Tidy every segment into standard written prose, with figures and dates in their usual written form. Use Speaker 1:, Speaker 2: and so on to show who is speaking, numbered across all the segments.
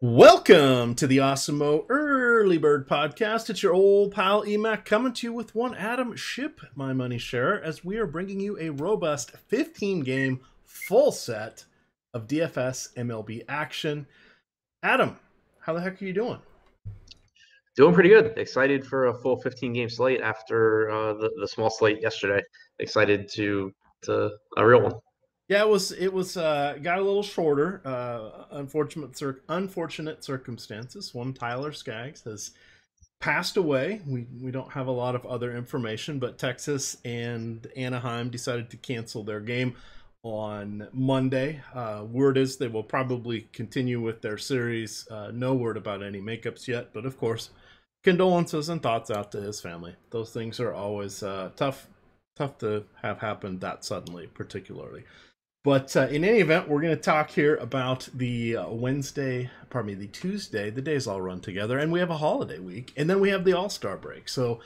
Speaker 1: Welcome to the Awesemo Early Bird Podcast. It's your old pal Emac coming to you with one Adam Ship, my money share, as we are bringing you a robust 15-game full set of DFS MLB action. Adam, how the heck are you doing?
Speaker 2: Doing pretty good. Excited for a full 15-game slate after the small slate yesterday. Excited to a real one.
Speaker 1: Yeah, it was got a little shorter. Unfortunate circumstances. One Tyler Skaggs has passed away. We don't have a lot of other information, but Texas and Anaheim decided to cancel their game on Monday. Word is they will probably continue with their series. No word about any makeups yet, but of course, condolences and thoughts out to his family. Those things are always tough to have happen that suddenly, particularly. But in any event, we're going to talk here about the Tuesday. The days all run together, and we have a holiday week, and then we have the All-Star break. So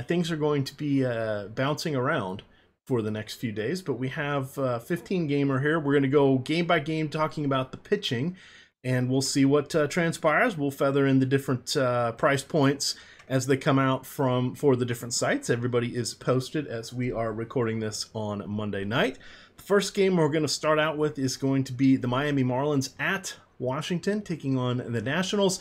Speaker 1: things are going to be bouncing around for the next few days. But we have 15 gamer here. We're going to go game by game talking about the pitching, and we'll see what transpires. We'll feather in the different price points as they come out for the different sites. Everybody is posted as we are recording this on Monday night. The first game we're going to start out with is going to be the Miami Marlins at Washington, taking on the Nationals.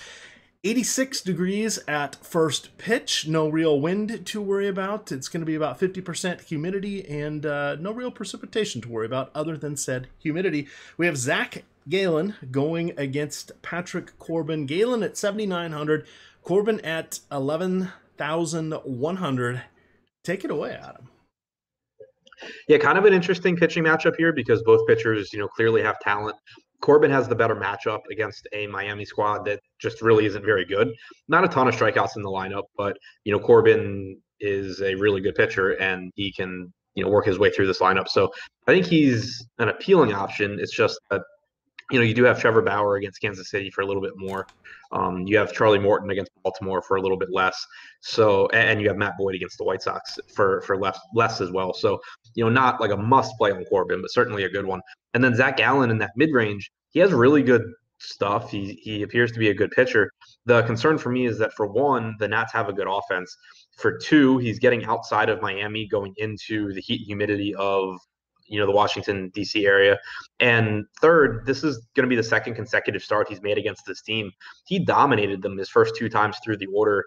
Speaker 1: 86 degrees at first pitch. No real wind to worry about. It's going to be about 50% humidity and no real precipitation to worry about other than said humidity. We have Zach Gallen going against Patrick Corbin. Gallen at 7,900. Corbin at 11,100. Take it away, Adam.
Speaker 2: Yeah, kind of an interesting pitching matchup here because both pitchers, clearly have talent. Corbin has the better matchup against a Miami squad that just really isn't very good. Not a ton of strikeouts in the lineup, but Corbin is a really good pitcher and he can, work his way through this lineup. So I think he's an appealing option. It's just that you do have Trevor Bauer against Kansas City for a little bit more. You have Charlie Morton against Baltimore for a little bit less. So, and you have Matt Boyd against the White Sox for less as well. So, not like a must play on Corbin, but certainly a good one. And then Zach Gallen in that mid range, he has really good stuff. He appears to be a good pitcher. The concern for me is that for one, the Nats have a good offense. For two, he's getting outside of Miami, going into the heat and humidity of the Washington, D.C. area. And third, this is going to be the second consecutive start he's made against this team. He dominated them his first two times through the order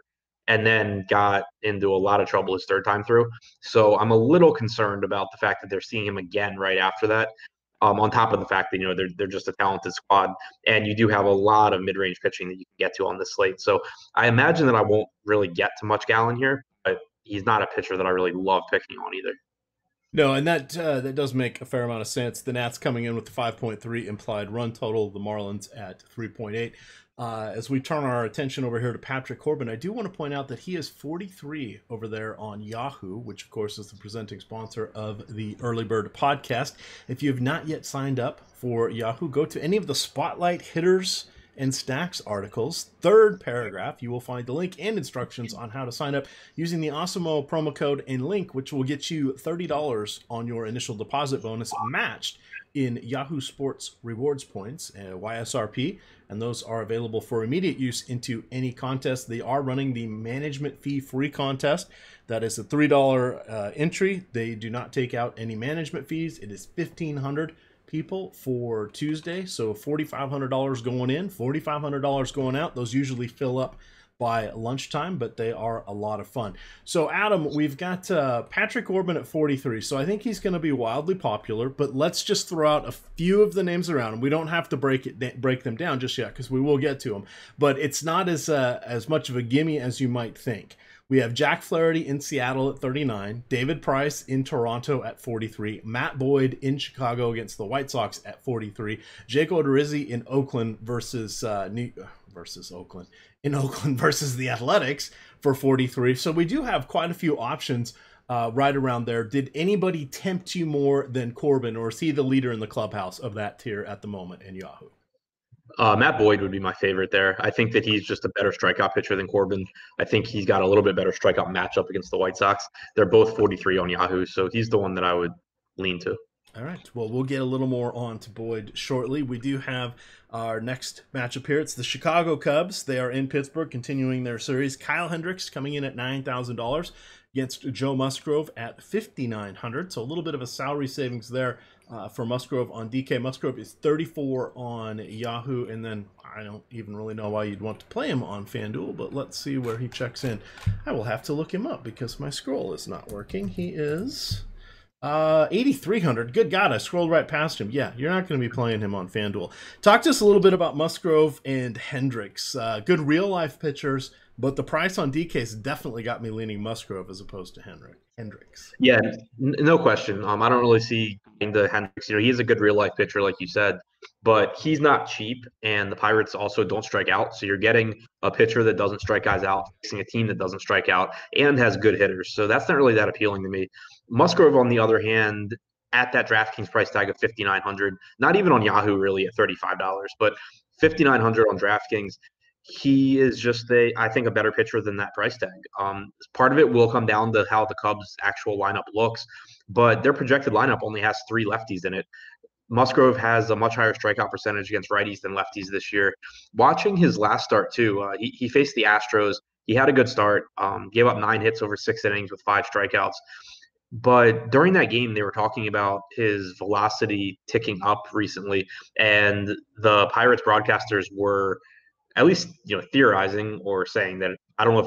Speaker 2: and then got into a lot of trouble his third time through. So I'm a little concerned about the fact that they're seeing him again right after that. On top of the fact that, they're just a talented squad and you do have a lot of mid-range pitching that you can get to on this slate. So I imagine that I won't really get to much Gallen here, but he's not a pitcher that I really love picking on either.
Speaker 1: No, and that does make a fair amount of sense. The Nats coming in with the 5.3 implied run total, the Marlins at 3.8. As we turn our attention over here to Patrick Corbin, I do want to point out that he is 43 over there on Yahoo, which of course is the presenting sponsor of the Early Bird podcast. If you have not yet signed up for Yahoo, go to any of the Spotlight Hitters and Stacks articles. Third paragraph, you will find the link and instructions on how to sign up using the Awesemo promo code and link, which will get you $30 on your initial deposit bonus matched in Yahoo Sports rewards points, YSRP, and those are available for immediate use into any contest. They are running the management fee free contest. That is a $3 entry. They do not take out any management fees. It is $1,500 people for Tuesday, so $4,500 going in, $4,500 going out. Those usually fill up by lunchtime, but they are a lot of fun. So Adam, we've got Patrick Corbin at 43, so I think he's going to be wildly popular, but let's just throw out a few of the names around him. We don't have to break them down just yet because we will get to them, but it's not as much of a gimme as you might think. We have Jack Flaherty in Seattle at 39, David Price in Toronto at 43, Matt Boyd in Chicago against the White Sox at 43, Jake Odorizzi in Oakland versus Oakland versus the Athletics for 43. So we do have quite a few options right around there. Did anybody tempt you more than Corbin, or is he the leader in the clubhouse of that tier at the moment in Yahoo?
Speaker 2: Matt Boyd would be my favorite there. I think that he's just a better strikeout pitcher than Corbin. I think he's got a little bit better strikeout matchup against the White Sox. They're both 43 on Yahoo, so he's the one that I would lean to.
Speaker 1: All right. Well, we'll get a little more on to Boyd shortly. We do have our next matchup here. It's the Chicago Cubs. They are in Pittsburgh, continuing their series. Kyle Hendricks coming in at $9,000 against Joe Musgrove at $5,900. So a little bit of a salary savings there for Musgrove on DK. Musgrove is 34 on Yahoo, and then I don't even really know why you'd want to play him on FanDuel, but let's see where he checks in. I will have to look him up because my scroll is not working. He is 8,300. Good God, I scrolled right past him. Yeah, you're not going to be playing him on FanDuel. Talk to us a little bit about Musgrove and Hendricks. Good real life pitchers, but the price on DK's definitely got me leaning Musgrove as opposed to Hendricks.
Speaker 2: Yeah, no question. I don't really see into Hendricks. He's a good real life pitcher, like you said, but he's not cheap. And the Pirates also don't strike out, so you're getting a pitcher that doesn't strike guys out, facing a team that doesn't strike out, and has good hitters. So that's not really that appealing to me. Musgrove, on the other hand, at that DraftKings price tag of 5,900, not even on Yahoo really at $35, but 5,900 on DraftKings. He is just I think, a better pitcher than that price tag. Part of it will come down to how the Cubs' actual lineup looks, but their projected lineup only has 3 lefties in it. Musgrove has a much higher strikeout percentage against righties than lefties this year. Watching his last start too, he faced the Astros. He had a good start, gave up 9 hits over 6 innings with 5 strikeouts. But during that game, they were talking about his velocity ticking up recently, and the Pirates broadcasters were at least theorizing or saying that, I don't know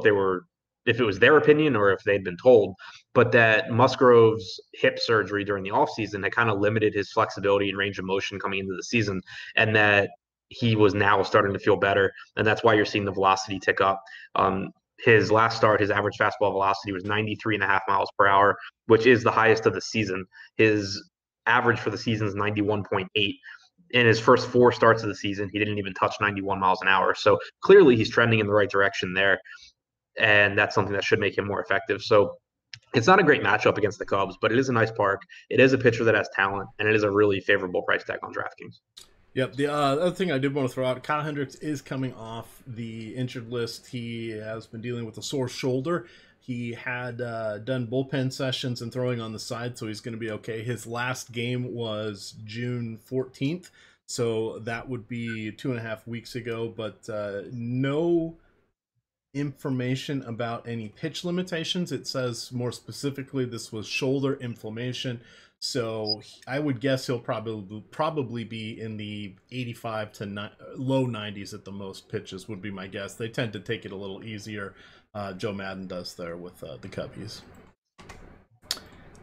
Speaker 2: if it was their opinion or if they'd been told, but that Musgrove's hip surgery during the offseason had kind of limited his flexibility and range of motion coming into the season, and that he was now starting to feel better, and that's why you're seeing the velocity tick up. His last start, his average fastball velocity was 93.5 miles per hour, which is the highest of the season. His average for the season is 91.8. In his first 4 starts of the season, he didn't even touch 91 miles an hour. So clearly he's trending in the right direction there. And that's something that should make him more effective. So it's not a great matchup against the Cubs, but it is a nice park. It is a pitcher that has talent, and it is a really favorable price tag on DraftKings.
Speaker 1: Yep. The other thing I did want to throw out, Kyle Hendricks is coming off the injured list. He has been dealing with a sore shoulder. He had done bullpen sessions and throwing on the side, so he's going to be okay. His last game was June 14th, so that would be 2.5 weeks ago, but no information about any pitch limitations. It says more specifically this was shoulder inflammation. So I would guess he'll probably be in the 85 to low 90s at the most pitches would be my guess. They tend to take it a little easier. Joe Madden does there with the Cubbies.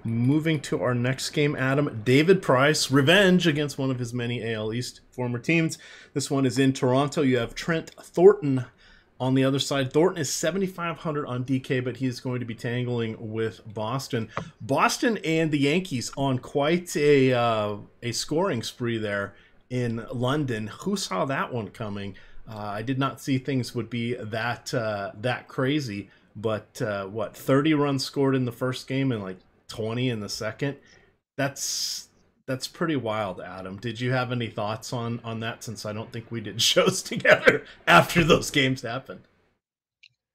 Speaker 1: Moving to our next game, Adam. David Price, revenge against one of his many AL East former teams. This one is in Toronto. You have Trent Thornton on the other side. Thornton is 7,500 on DK, but he's going to be tangling with Boston. Boston and the Yankees on quite a scoring spree there in London. Who saw that one coming? I did not see things would be that crazy, but 30 runs scored in the first game and like 20 in the second. That's pretty wild, Adam. Did you have any thoughts on that, since I don't think we did shows together after those games happened?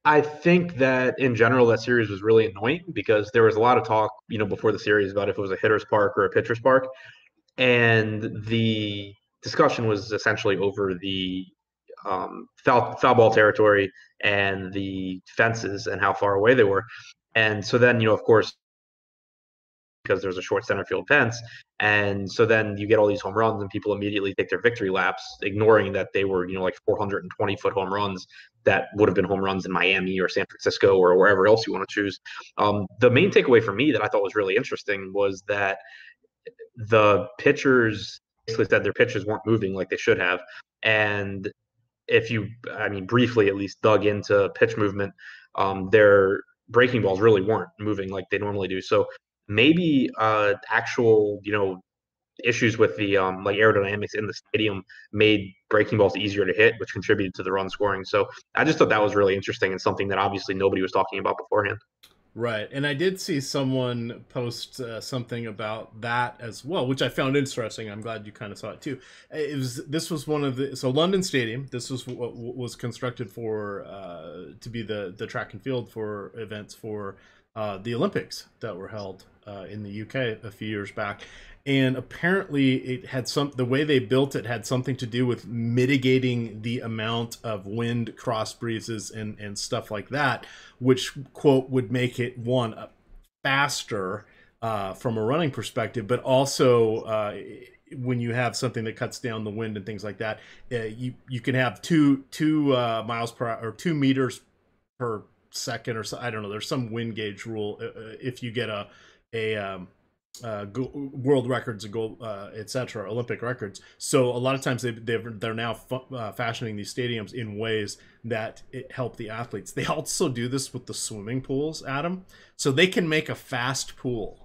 Speaker 2: I think that in general, that series was really annoying because there was a lot of talk, before the series about if it was a hitter's park or a pitcher's park. And the discussion was essentially over the foul ball territory and the fences and how far away they were. And so then, of course, because there's a short center field fence. And so then you get all these home runs and people immediately take their victory laps, ignoring that they were, like 420-foot home runs that would have been home runs in Miami or San Francisco or wherever else you want to choose. The main takeaway for me that I thought was really interesting was that the pitchers basically said their pitches weren't moving like they should have. And if you, briefly at least dug into pitch movement, their breaking balls really weren't moving like they normally do. So maybe actual, issues with the like aerodynamics in the stadium made breaking balls easier to hit, which contributed to the run scoring. So I just thought that was really interesting and something that obviously nobody was talking about beforehand.
Speaker 1: Right, and I did see someone post something about that as well, which I found interesting. I'm glad you kind of saw it too. This was one of the London Stadium. This was what was constructed for to be the track and field for events for the Olympics that were held in the UK a few years back. and apparently it had the way they built it had something to do with mitigating the amount of wind, cross breezes, and stuff like that, which quote would make it one faster from a running perspective, but also when you have something that cuts down the wind and things like that, you can have two miles per hour or 2 meters per second or so. I don't know. There's some wind gauge rule if you get world records, gold, etc., Olympic records. So a lot of times they're now fashioning these stadiums in ways that it help the athletes. They also do this with the swimming pools, Adam. So they can make a fast pool.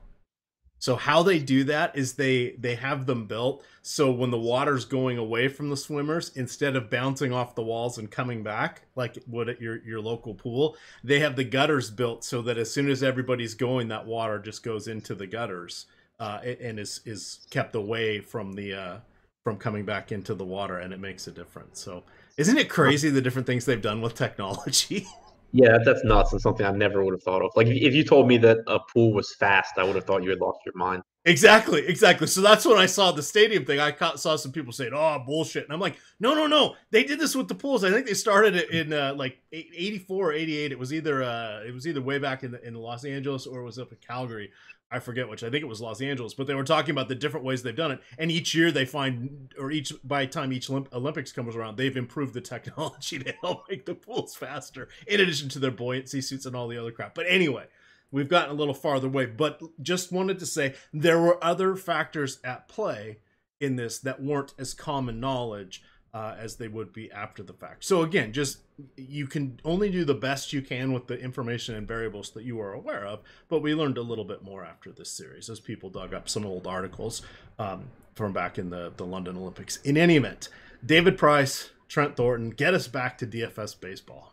Speaker 1: So how they do that is they have them built so when the water's going away from the swimmers, instead of bouncing off the walls and coming back like it would at your local pool, they have the gutters built so that as soon as everybody's going, that water just goes into the gutters and is kept away from the from coming back into the water, and it makes a difference. So isn't it crazy the different things they've done with technology?
Speaker 2: Yeah, that's nuts and something I never would have thought of. Like if you told me that a pool was fast, I would have thought you had lost your mind.
Speaker 1: Exactly. So that's when I saw the stadium thing. I saw some people saying, "Oh, bullshit," and I'm like, "No. They did this with the pools. I think they started it in like '84 or '88. It was either way back in Los Angeles or it was up in Calgary. I forget which. I think it was Los Angeles. But they were talking about the different ways they've done it, and each year they find, or by the time each Olympics comes around, they've improved the technology to help make the pools faster, in addition to their buoyancy suits and all the other crap. But anyway. We've gotten a little farther away, but just wanted to say there were other factors at play in this that weren't as common knowledge as they would be after the fact. So again, just you can only do the best you can with the information and variables that you are aware of, but we learned a little bit more after this series as people dug up some old articles from back in the London Olympics. In any event, David Price, Trent Thornton, get us back to DFS baseball.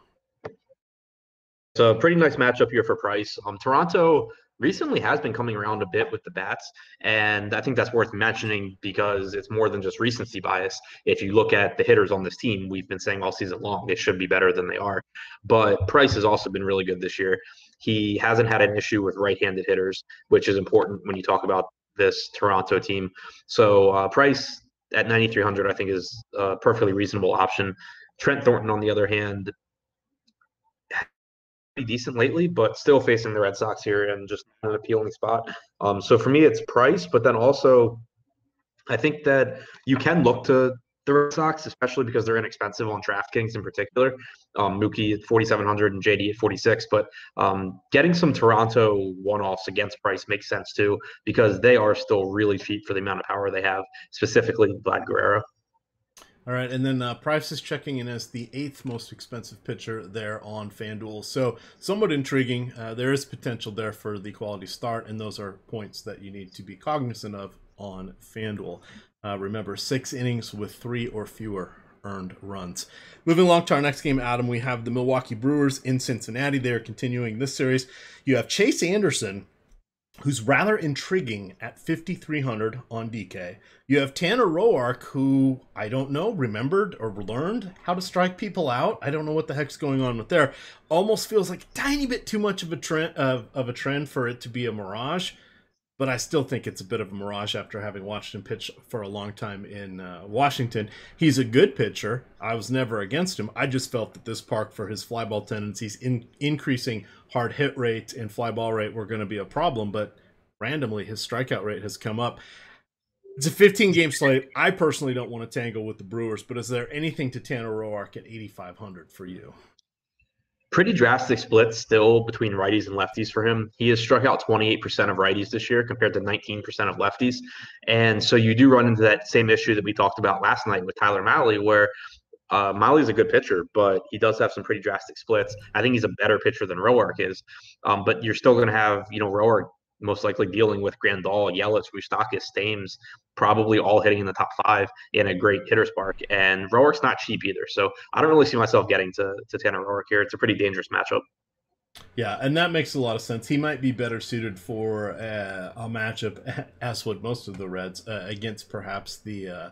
Speaker 2: It's a pretty nice matchup here for Price. Toronto recently has been coming around a bit with the bats, and I think that's worth mentioning because it's more than just recency bias. If you look at the hitters on this team, we've been saying all season long they should be better than they are, but Price has also been really good this year. He hasn't had an issue with right-handed hitters, which is important when you talk about this Toronto team. So Price at 9,300, I think, is a perfectly reasonable option. Trent Thornton, on the other hand, decent lately, but still facing the Red Sox here and just an appealing spot. So for me, it's Price, but then also I think that you can look to the Red Sox, especially because they're inexpensive on DraftKings in particular. Mookie at 4,700 and JD at 46, but getting some Toronto one-offs against Price makes sense too because they are still really cheap for the amount of power they have, specifically Vlad Guerrero.
Speaker 1: All right, and then Price is checking in as the 8th most expensive pitcher there on FanDuel. So somewhat intriguing. There is potential there for the quality start, and those are points that you need to be cognizant of on FanDuel. Remember, 6 innings with 3 or fewer earned runs. Moving along to our next game, Adam, we have the Milwaukee Brewers in Cincinnati. They are continuing this series. You have Chase Anderson, who's rather intriguing at 5,300 on DK. You have Tanner Roark, who I don't know, remembered or learned how to strike people out. I don't know what the heck's going on with there. Almost feels like a tiny bit too much of a trend for it to be a mirage. But I still think it's a bit of a mirage after having watched him pitch for a long time in Washington. He's a good pitcher. I was never against him. I just felt that this park, for his fly ball tendencies, increasing hard hit rate and fly ball rate were going to be a problem. But randomly, his strikeout rate has come up. It's a 15-game slate. I personally don't want to tangle with the Brewers, but is there anything to Tanner Roark at 8,500 for you?
Speaker 2: Pretty drastic splits still between righties and lefties for him. He has struck out 28% of righties this year compared to 19% of lefties. And so you do run into that same issue that we talked about last night with Tyler Mahle, where Mahle's a good pitcher, but he does have some pretty drastic splits. I think he's a better pitcher than Roark is. But you're still going to have, Roark most likely dealing with Grandal, Yelich, Moustakas, Stames, probably all hitting in the top 5 in a great hitter's park. And Roark's not cheap either. So I don't really see myself getting to Tanner Roark here. It's a pretty dangerous matchup.
Speaker 1: Yeah, and that makes a lot of sense. He might be better suited for a matchup, as would most of the Reds, against perhaps the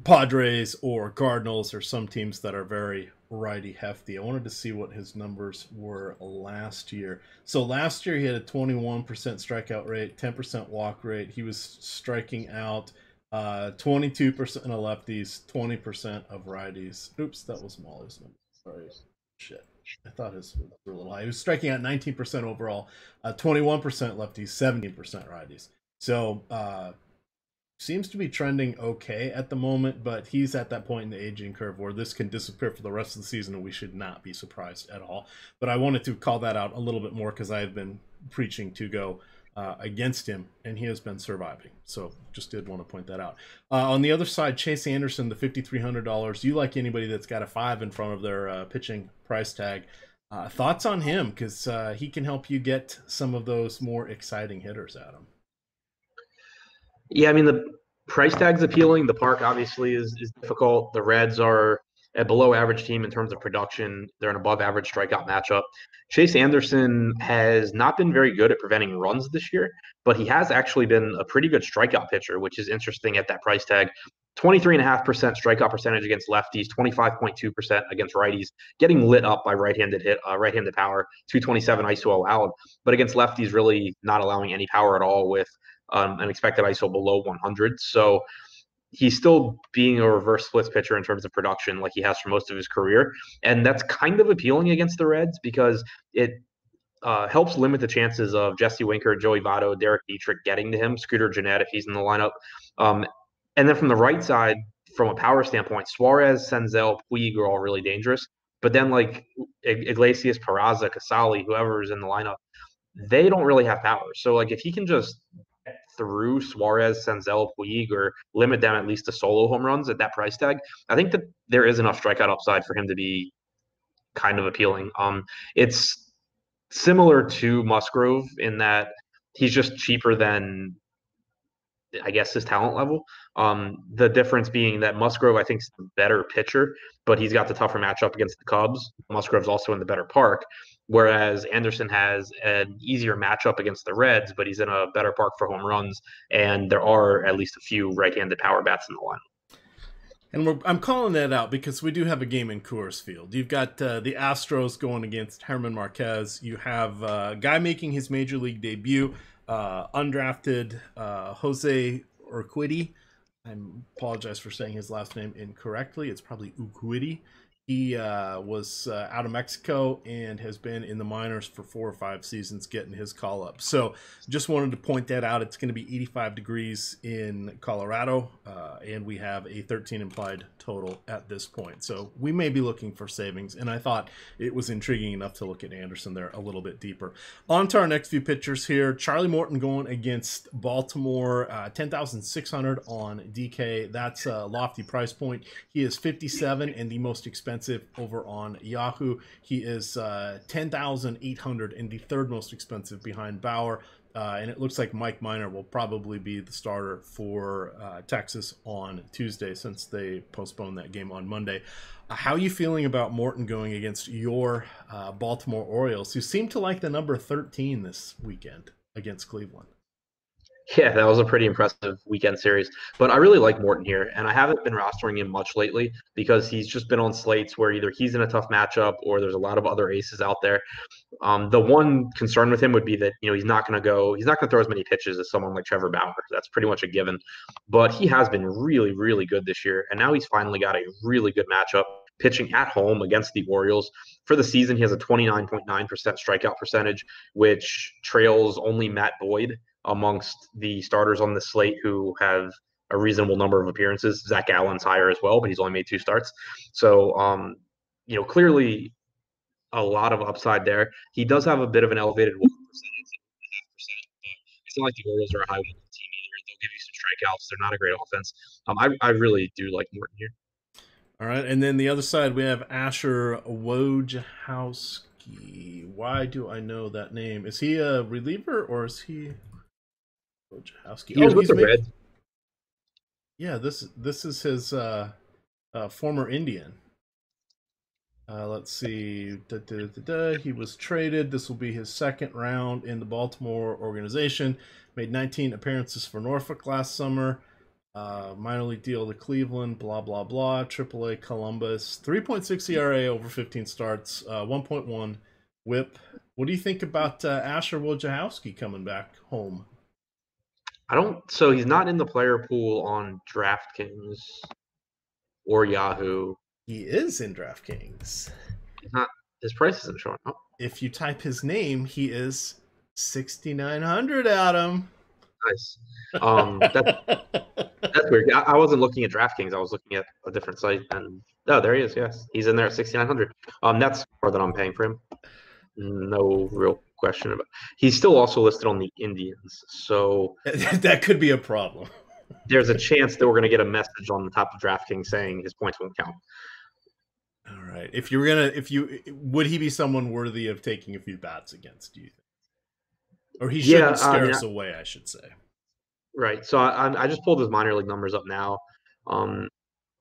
Speaker 1: Padres or Cardinals or some teams that are very righty hefty. I wanted to see what his numbers were last year. So last year he had a 21% strikeout rate, 10% walk rate. He was striking out 22% of lefties, 20% of righties. Oops, that was Molly's number. Sorry. Shit. I thought his was a little high. He was striking out 19% overall, 21% lefties, 17% righties. So seems to be trending okay at the moment, but he's at that point in the aging curve where this can disappear for the rest of the season and we should not be surprised at all. But I wanted to call that out a little bit more because I've been preaching to go against him, and he has been surviving. So just did want to point that out. On the other side, Chase Anderson, the $5,300. You like anybody that's got a 5 in front of their pitching price tag. Thoughts on him? Because he can help you get some of those more exciting hitters at him.
Speaker 2: Yeah, I mean, the price tag's appealing. The park obviously is difficult. The Reds are a below average team in terms of production. They're an above average strikeout matchup. Chase Anderson has not been very good at preventing runs this year, but he has actually been a pretty good strikeout pitcher, which is interesting at that price tag. 23.5% strikeout percentage against lefties, 25.2% against righties, getting lit up by right-handed power, 227 ISO allowed, but against lefties, really not allowing any power at all with an expected ISO below 100. So he's still being a reverse splits pitcher in terms of production like he has for most of his career. And that's kind of appealing against the Reds because it helps limit the chances of Jesse Winker, Joey Votto, Derek Dietrich getting to him, Scooter Gennett if he's in the lineup. And then from the right side, from a power standpoint, Suarez, Senzel, Puig are all really dangerous. But then like Iglesias, Peraza, Casali, whoever is in the lineup, they don't really have power. So like if he can just through Suarez, Senzel, Puig, or limit them at least to solo home runs at that price tag, I think that there is enough strikeout upside for him to be kind of appealing. It's similar to Musgrove in that he's just cheaper than I guess his talent level. The difference being that Musgrove, I think, is the better pitcher, but he's got the tougher matchup against the Cubs. Musgrove's also in the better park, whereas Anderson has an easier matchup against the Reds, but he's in a better park for home runs, and there are at least a few right-handed power bats in the line.
Speaker 1: And I'm calling that out because we do have a game in Coors Field. You've got the Astros going against Herman Marquez. You have a guy making his major league debut, undrafted Jose Urquidy. I apologize for saying his last name incorrectly. It's probably Urquidy. He was out of Mexico and has been in the minors for 4 or 5 seasons getting his call up. So just wanted to point that out. It's going to be 85 degrees in Colorado, and we have a 13 implied total at this point. So we may be looking for savings, and I thought it was intriguing enough to look at Anderson there a little bit deeper. On to our next few pitchers here. Charlie Morton going against Baltimore, 10,600 on DK. That's a lofty price point. He is 57 and the most expensive over on Yahoo. He is 10,800 and the third most expensive behind Bauer. And it looks like Mike Minor will probably be the starter for Texas on Tuesday since they postponed that game on Monday. How are you feeling about Morton going against your Baltimore Orioles, who seem to like the number 13 this weekend against Cleveland?
Speaker 2: Yeah, that was a pretty impressive weekend series. But I really like Morton here, and I haven't been rostering him much lately because he's just been on slates where either he's in a tough matchup or there's a lot of other aces out there. The one concern with him would be that he's not going to throw as many pitches as someone like Trevor Bauer. That's pretty much a given. But he has been really, really good this year, and now he's finally got a really good matchup pitching at home against the Orioles. For the season, he has a 29.9% strikeout percentage, which trails only Matt Boyd amongst the starters on the slate who have a reasonable number of appearances. Zach Allen's higher as well, but he's only made 2 starts. So, clearly a lot of upside there. He does have a bit of an elevated walk percentage, 0.5%, but it's not like the Orioles are a high walk team either. They'll give you some strikeouts. They're not a great offense. I really do like Morton here.
Speaker 1: All right, and then the other side, we have Asher Wojciechowski. Why do I know that name? Is he a reliever or is he Wojciechowski?
Speaker 2: He was with the Reds.
Speaker 1: Yeah, this is his former Indian. Let's see. He was traded. This will be his second round in the Baltimore organization. Made 19 appearances for Norfolk last summer. Minor league deal to Cleveland, blah, blah, blah. AAA Columbus, 3.6 ERA over 15 starts, 1.1 whip. What do you think about Asher Wojciechowski coming back home?
Speaker 2: So he's not in the player pool on DraftKings or Yahoo.
Speaker 1: He is in DraftKings.
Speaker 2: He's not. His price isn't showing up.
Speaker 1: If you type his name, he is 6,900, Adam.
Speaker 2: Nice. That's weird. I wasn't looking at DraftKings. I was looking at a different site, and there he is. Yes, he's in there at 6,900. That's more than I'm paying for him. No real question about. He's still also listed on the Indians, so
Speaker 1: that could be a problem.
Speaker 2: There's a chance that we're going to get a message on the top of DraftKings saying his points won't count.
Speaker 1: All right. Would he be someone worthy of taking a few bats against? Do you think, or he shouldn't scare us away? I should say.
Speaker 2: Right. So I just pulled his minor league numbers up now.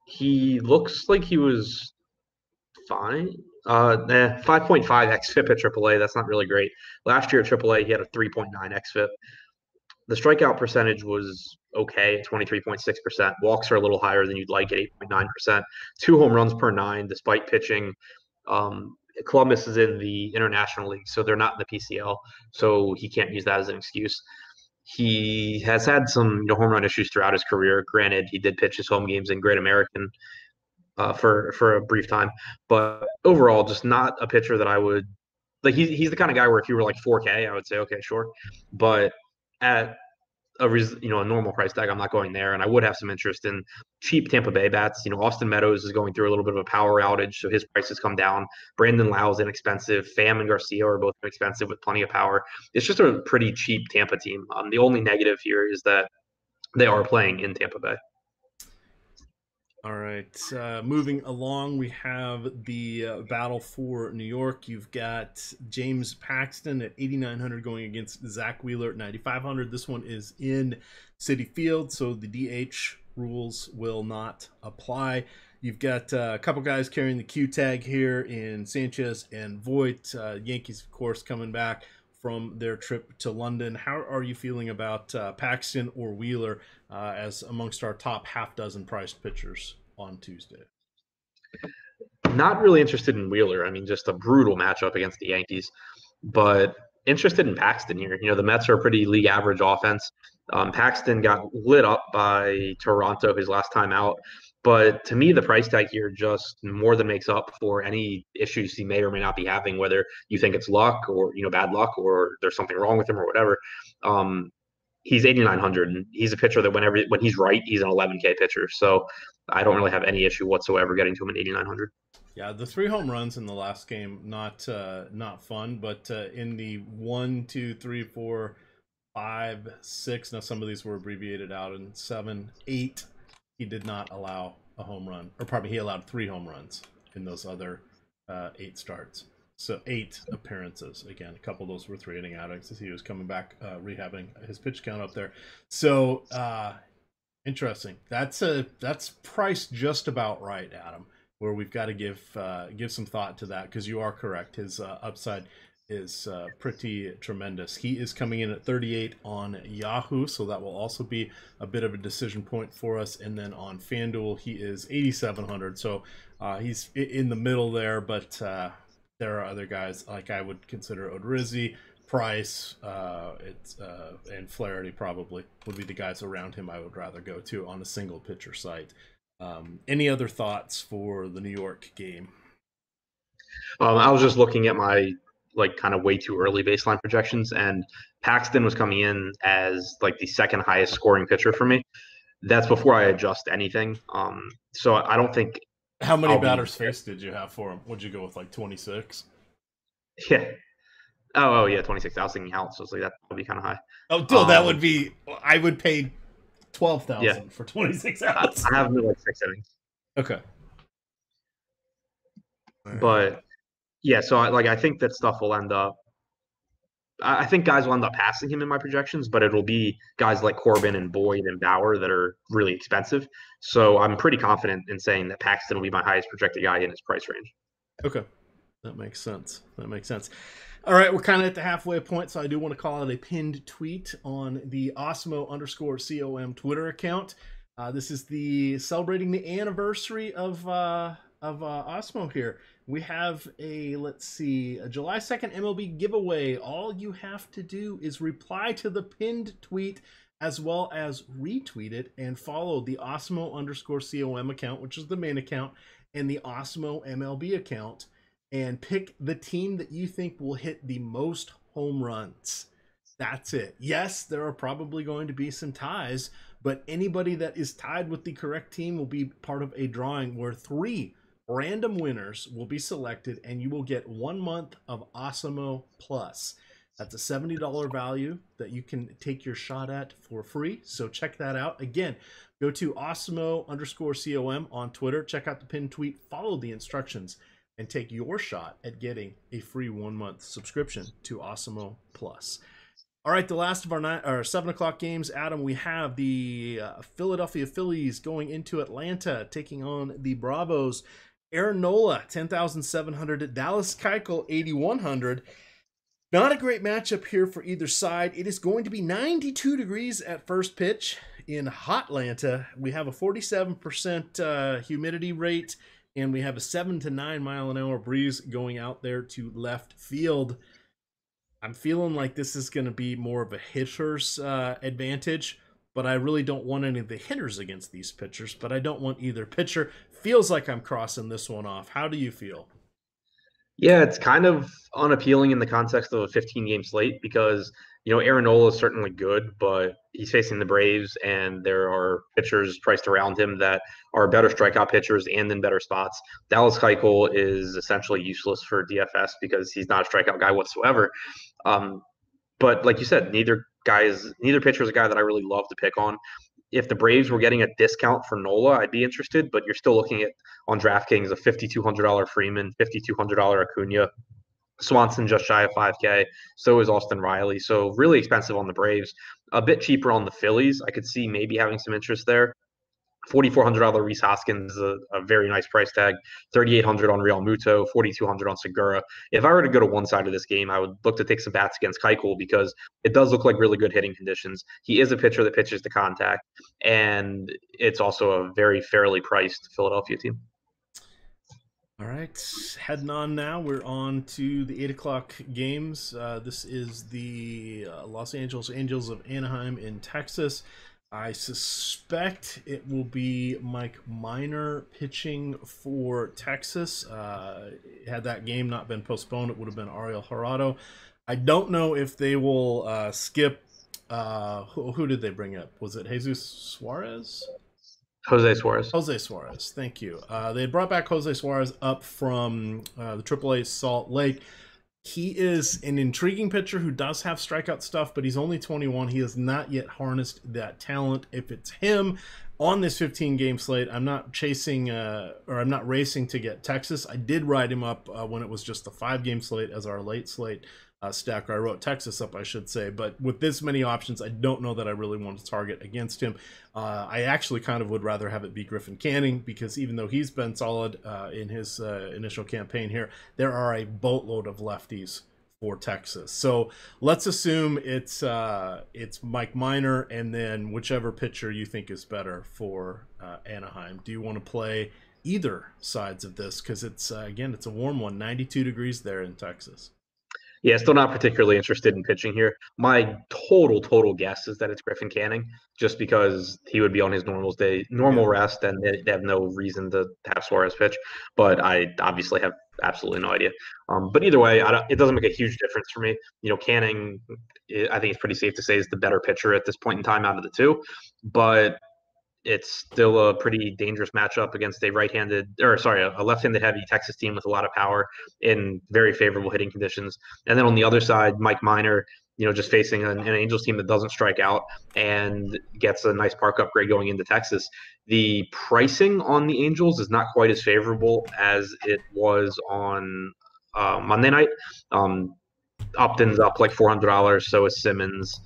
Speaker 2: He looks like he was fine. 5.5 xFIP at AAA. That's not really great. Last year at AAA, he had a 3.9 xFIP. The strikeout percentage was okay at 23.6%. Walks are a little higher than you'd like at 8.9%. 2 home runs per 9, despite pitching. Columbus is in the International League, so they're not in the PCL, so he can't use that as an excuse. He has had some home run issues throughout his career. Granted, he did pitch his home games in Great American for a brief time, but overall, just not a pitcher that I would like. He's the kind of guy where if you were like 4K, I would say okay, sure, but at a normal price tag, I'm not going there. And I would have some interest in cheap Tampa Bay bats. Austin Meadows is going through a little bit of a power outage, so his prices come down. Brandon Lau's inexpensive. Pham and Garcia are both inexpensive with plenty of power. It's just a pretty cheap Tampa team. The only negative here is that they are playing in Tampa Bay.
Speaker 1: All right. Moving along, we have the battle for New York. You've got James Paxton at 8,900 going against Zach Wheeler at 9,500. This one is in Citi Field, so the DH rules will not apply. You've got a couple guys carrying the Q tag here in Sanchez and Voit. Yankees, of course, coming back from their trip to London. How are you feeling about Paxton or Wheeler as amongst our top half dozen priced pitchers on Tuesday?
Speaker 2: Not really interested in Wheeler. I mean, just a brutal matchup against the Yankees, but interested in Paxton here. The Mets are a pretty league average offense. Paxton got lit up by Toronto his last time out. But to me, the price tag here just more than makes up for any issues he may or may not be having, whether you think it's luck or, bad luck or there's something wrong with him or whatever. He's 8,900 and he's a pitcher that when he's right, he's an 11K pitcher. So I don't really have any issue whatsoever getting to him at 8,900.
Speaker 1: Yeah, the 3 home runs in the last game, not fun, but in the 1, 2, 3, 4, 5, 6, now some of these were abbreviated out, and 7, 8, he did not allow a home run, or probably he allowed 3 home runs in those other 8 starts. So 8 appearances. Again, a couple of those were 3 inning outings as he was coming back, rehabbing his pitch count up there. So interesting. That's priced just about right, Adam, where we've got to give some thought to that, because you are correct. His upside is pretty tremendous. He is coming in at 38 on Yahoo, so that will also be a bit of a decision point for us. And then on FanDuel, he is 8,700, so he's in the middle there, but there are other guys like I would consider Odorizzi, Price, and Flaherty probably would be the guys around him I would rather go to on a single pitcher site. Any other thoughts for the New York game?
Speaker 2: I was just looking at my kind of way too early baseline projections, and Paxton was coming in as the second highest scoring pitcher for me. That's before I adjust anything. So I don't think.
Speaker 1: How many batters faced did you have for him? Would you go with 26?
Speaker 2: Yeah. Oh yeah, 26. I was thinking outs, so that would be kind of high.
Speaker 1: Oh, dude, that would be. I would pay 12,000 for 26 outs.
Speaker 2: I have 6 innings.
Speaker 1: Okay.
Speaker 2: But yeah, so I think that stuff will end up. I think guys will end up passing him in my projections, but it'll be guys like Corbin and Boyd and Bauer that are really expensive. So I'm pretty confident in saying that Paxton will be my highest projected guy in his price range.
Speaker 1: Okay. That makes sense. All right, we're kind of at the halfway point, so I do want to call out a pinned tweet on the Osmo_COM Twitter account. This is the celebrating the anniversary of Osmo here. We have a July 2nd MLB giveaway. All you have to do is reply to the pinned tweet as well as retweet it and follow the Osmo_COM account, which is the main account, and the Osmo MLB account, and pick the team that you think will hit the most home runs. That's it. Yes, there are probably going to be some ties, but anybody that is tied with the correct team will be part of a drawing where 3 random winners will be selected, and you will get 1 month of Osmo Plus. That's a $70 value that you can take your shot at for free. So check that out. Again, go to Osmo_COM on Twitter. Check out the pinned tweet. Follow the instructions and take your shot at getting a free 1 month subscription to Osmo Plus. All right, the last of our 7 o'clock games, Adam, we have the Philadelphia Phillies going into Atlanta, taking on the Bravos. Aaron Nola, 10,700. Dallas Keuchel, 8,100. Not a great matchup here for either side. It is going to be 92 degrees at first pitch in hot Atlanta. We have a 47% humidity rate, and we have a 7 to 9 mile an hour breeze going out there to left field. I'm feeling like this is going to be more of a hitter's advantage, but I really don't want any of the hitters against these pitchers, but I don't want either pitcher. Feels like I'm crossing this one off. How do you feel?
Speaker 2: Yeah, it's kind of unappealing in the context of a 15-game slate because, Aaron Nola is certainly good, but he's facing the Braves, and there are pitchers priced around him that are better strikeout pitchers and in better spots. Dallas Keuchel is essentially useless for DFS because he's not a strikeout guy whatsoever. But like you said, neither pitcher is a guy that I really love to pick on. If the Braves were getting a discount for Nola, I'd be interested, but you're still looking at on DraftKings a $5,200 Freeman, $5,200 Acuna. Swanson just shy of 5K. So is Austin Riley. So really expensive on the Braves. A bit cheaper on the Phillies. I could see maybe having some interest there. $4,400 Rhys Hoskins is a very nice price tag. $3,800 on Real Muto, $4,200 on Segura. If I were to go to one side of this game, I would look to take some bats against Keuchel because it does look like really good hitting conditions. He is a pitcher that pitches to contact, and it's also a very fairly priced Philadelphia team.
Speaker 1: All right, heading on now. We're on to the 8 o'clock games. This is the Los Angeles Angels of Anaheim in Texas. I suspect it will be Mike Minor pitching for Texas. Had that game not been postponed, it would have been Ariel Jurado. I don't know if they will skip. Who did they bring up? Was it Jesus Suarez?
Speaker 2: Jose Suarez.
Speaker 1: Jose Suarez, thank you. They brought back Jose Suarez up from the AAA Salt Lake. He is an intriguing pitcher who does have strikeout stuff, but he's only 21. He has not yet harnessed that talent. If it's him on this 15-game slate, I'm not chasing or I'm not racing to get Texas. I did ride him up when it was just the 5-game slate as our late slate stacker. I wrote Texas up, I should say, but with this many options, I don't know that I really want to target against him. I actually kind of would rather have it be Griffin Canning because even though he's been solid in his initial campaign here, there are a boatload of lefties for Texas. So let's assume it's Mike Minor and then whichever pitcher you think is better for Anaheim. Do you want to play either sides of this? Because it's again, it's a warm one, 92 degrees there in Texas.
Speaker 2: Yeah, still not particularly interested in pitching here. My total guess is that it's Griffin Canning, just because he would be on his normal rest, and they have no reason to have Suarez pitch. But I obviously have absolutely no idea. But either way, it doesn't make a huge difference for me. Canning, I think it's pretty safe to say, is the better pitcher at this point in time out of the two. But it's still a pretty dangerous matchup against a left-handed heavy Texas team with a lot of power in very favorable hitting conditions. And then on the other side, Mike Minor, just facing an Angels team that doesn't strike out and gets a nice park upgrade going into Texas. The pricing on the Angels is not quite as favorable as it was on Monday night. Upton's up like $400, so is Simmons.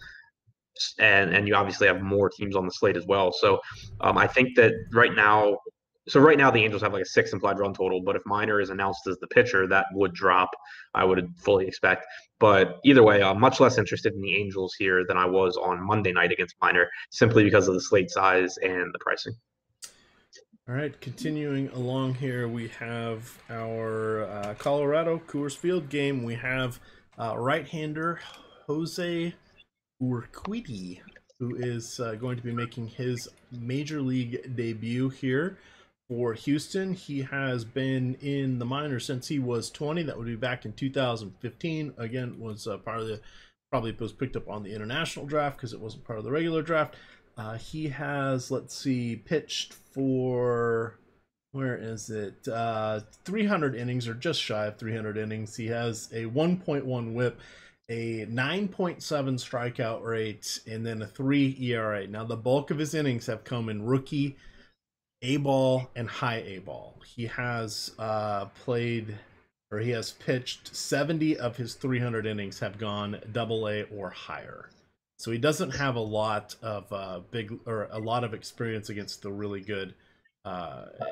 Speaker 2: And you obviously have more teams on the slate as well. So I think that right now the Angels have like a 6 implied run total, but if Minor is announced as the pitcher, that would drop, I would fully expect. But either way, I'm much less interested in the Angels here than I was on Monday night against Minor, simply because of the slate size and the pricing.
Speaker 1: All right, continuing along here, we have our Colorado Coors Field game. We have right-hander Jose Urquidy, who is going to be making his major league debut here for Houston. He has been in the minors since he was 20. That would be back in 2015. Again, was part of the probably was picked up on the international draft because it wasn't part of the regular draft. He has, let's see, pitched for, where is it? 300 innings, or just shy of 300 innings. He has a 1.1 whip, a 9.7 strikeout rate, and then a 3 ERA. Now, the bulk of his innings have come in rookie A ball and high A ball. He has he has pitched 70 of his 300 innings have gone double A or higher. So he doesn't have a lot of a lot of experience against the really good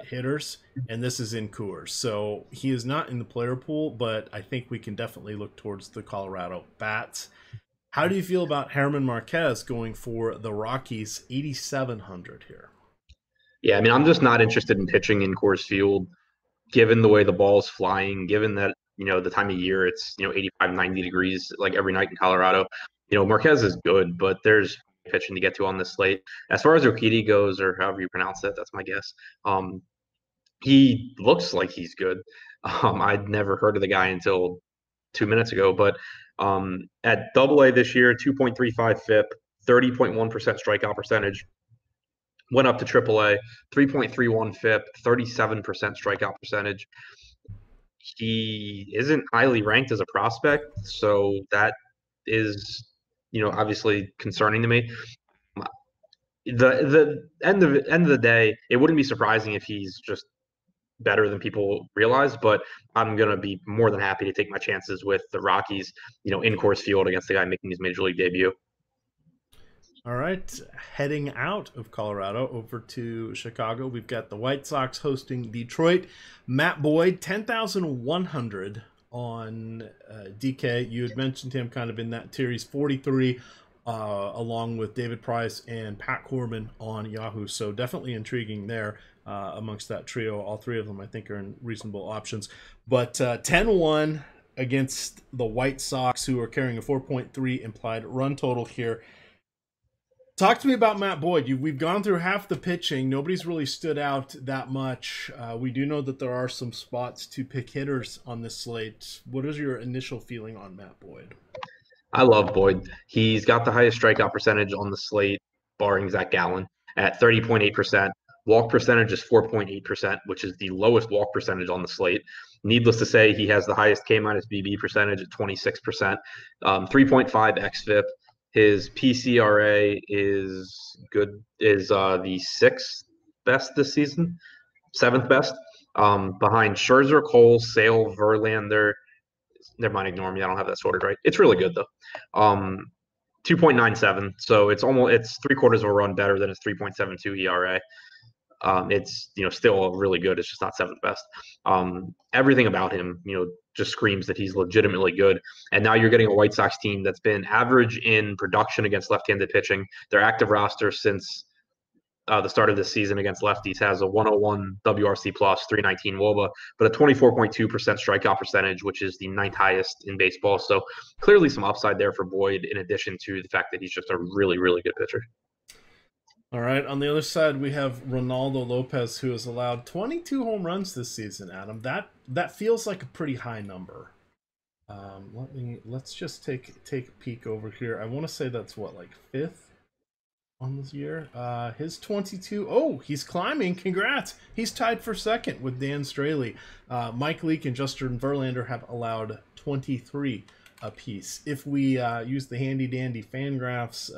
Speaker 1: hitters, and this is in Coors. So he is not in the player pool, but I think we can definitely look towards the Colorado bats. How do you feel about Herman Marquez going for the Rockies 8,700 here?
Speaker 2: Yeah, I mean, I'm just not interested in pitching in Coors Field, given the way the ball's flying, given that, the time of year it's, 85, 90 degrees like every night in Colorado. Marquez is good, but there's pitching to get to on this slate. As far as Urquidy goes, or however you pronounce it, that's my guess. He looks like he's good. I'd never heard of the guy until 2 minutes ago, but at Double A this year, 2.35 FIP, 30.1% strikeout percentage. Went up to AAA, 3.31 FIP, 37% strikeout percentage. He isn't highly ranked as a prospect, so that is, obviously concerning to me. The end of the day, it wouldn't be surprising if he's just better than people realize, but I'm gonna be more than happy to take my chances with the Rockies, in Coors Field against the guy making his major league debut.
Speaker 1: All right, heading out of Colorado over to Chicago, we've got the White Sox hosting Detroit. Matt Boyd, 10,100 on DK. You had mentioned him kind of in that tier. He's 43, along with David Price and Pat Corbin on Yahoo. So definitely intriguing there amongst that trio. All three of them, I think, are in reasonable options. But 10-1 against the White Sox, who are carrying a 4.3 implied run total here. Talk to me about Matt Boyd. We've gone through half the pitching. Nobody's really stood out that much. We do know that there are some spots to pick hitters on this slate. What is your initial feeling on Matt Boyd?
Speaker 2: I love Boyd. He's got the highest strikeout percentage on the slate, barring Zach Gallen, at 30.8%. Walk percentage is 4.8%, which is the lowest walk percentage on the slate. Needless to say, he has the highest K minus BB percentage at 26%, 3.5 xFIP. His PCRA is the sixth best this season, seventh best, behind Scherzer, Cole, Sale, Verlander. Never mind, ignore me. I don't have that sorted right. It's really good though. 2.97, so it's 3/4 of a run better than his 3.72 ERA. It's still really good. It's just not seventh best. Everything about him, just screams that he's legitimately good. And now you're getting a White Sox team that's been average in production against left-handed pitching. Their active roster since the start of this season against lefties has a 101 WRC plus, 319 WOBA, but a 24.2% strikeout percentage, which is the ninth highest in baseball. So clearly some upside there for Boyd, in addition to the fact that he's just a really, really good pitcher.
Speaker 1: All right, on the other side, we have Ronaldo Lopez, who has allowed 22 home runs this season, Adam. That feels like a pretty high number. Let's just take a peek over here. I want to say that's like fifth on this year. His 22. Oh, he's climbing. Congrats. He's tied for second with Dan Straley. Mike Leake and Justin Verlander have allowed 23 apiece. If we use the handy dandy Fangraphs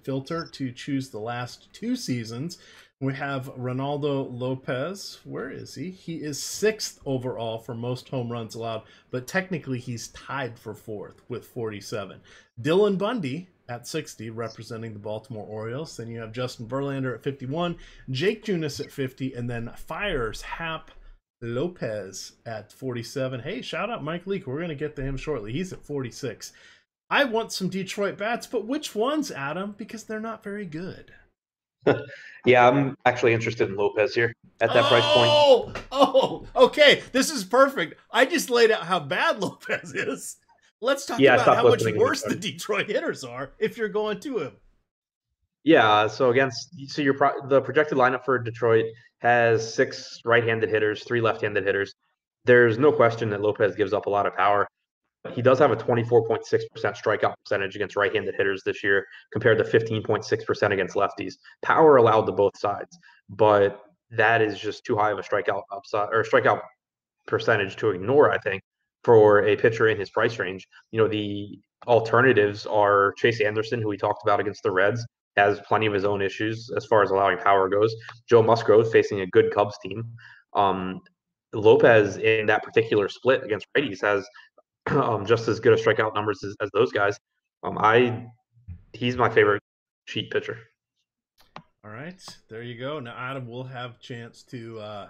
Speaker 1: filter to choose the last two seasons, we have Ronaldo Lopez. Where is he? He is sixth overall for most home runs allowed, but technically he's tied for fourth with 47. Dylan Bundy at 60, representing the Baltimore Orioles. Then you have Justin Verlander at 51, Jake Junis at 50, and then Fires Hap, Lopez at 47. Hey, shout out Mike Leake. We're going to get to him shortly. He's at 46. I want some Detroit bats, but which ones, Adam? Because they're not very good.
Speaker 2: Yeah, I'm actually interested in Lopez here at that price point.
Speaker 1: Okay. This is perfect. I just laid out how bad Lopez is. Let's talk
Speaker 2: Yeah, I
Speaker 1: about
Speaker 2: stopped
Speaker 1: how much
Speaker 2: listening.
Speaker 1: worse the Detroit hitters are if you're going to him.
Speaker 2: Yeah, so the projected lineup for Detroit has 6 right-handed hitters, 3 left-handed hitters. There's no question that Lopez gives up a lot of power. He does have a 24.6% strikeout percentage against right-handed hitters this year compared to 15.6% against lefties. Power allowed to both sides, but that is just too high of a strikeout upside or strikeout percentage to ignore, I think, for a pitcher in his price range. The alternatives are Chase Anderson, who we talked about against the Reds, has plenty of his own issues as far as allowing power goes. Joe Musgrove facing a good Cubs team. Lopez in that particular split against righties has just as good a strikeout numbers as those guys. He's my favorite cheat pitcher.
Speaker 1: All right, there you go. Now Adam will have a chance to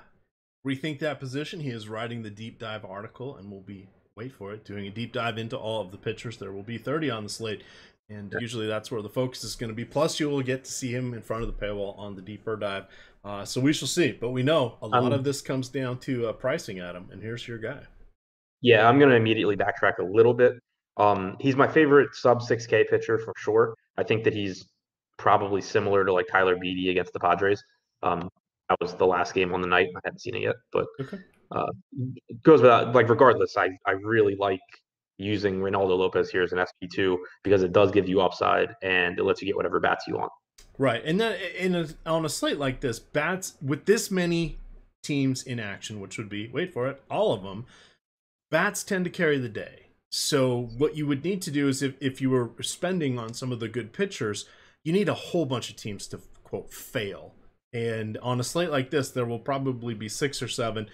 Speaker 1: rethink that position. He is writing the deep dive article, and we'll be wait for it, doing a deep dive into all of the pitchers. There will be 30 on the slate, and usually that's where the focus is going to be. Plus, you will get to see him in front of the paywall on the deeper dive. So we shall see. But we know a lot of this comes down to pricing, Adam. And here's your guy.
Speaker 2: Yeah, I'm going to immediately backtrack a little bit. He's my favorite sub 6K pitcher for sure. I think that he's probably similar to like Tyler Beede against the Padres. That was the last game on the night. I haven't seen it yet, but it goes without, like, regardless, I really like using Reynaldo Lopez here as an SP2 because it does give you upside and it lets you get whatever bats you want.
Speaker 1: Right. And then on a slate like this, bats with this many teams in action, which would be, wait for it, all of them, bats tend to carry the day. So what you would need to do is if you were spending on some of the good pitchers, you need a whole bunch of teams to, quote, fail. And on a slate like this, there will probably be 6 or 7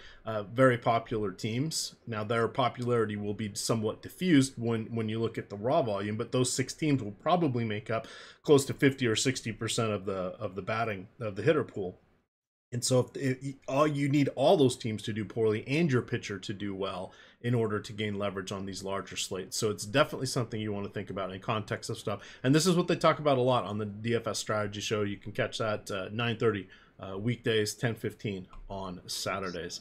Speaker 1: very popular teams. Now, their popularity will be somewhat diffused when you look at the raw volume, but those 6 teams will probably make up close to 50 or 60% of the batting of the hitter pool. And so you need all those teams to do poorly and your pitcher to do well in order to gain leverage on these larger slates. So it's definitely something you want to think about in context of stuff. And this is what they talk about a lot on the DFS strategy show. You can catch that 9:30 weekdays, 10:15 on Saturdays.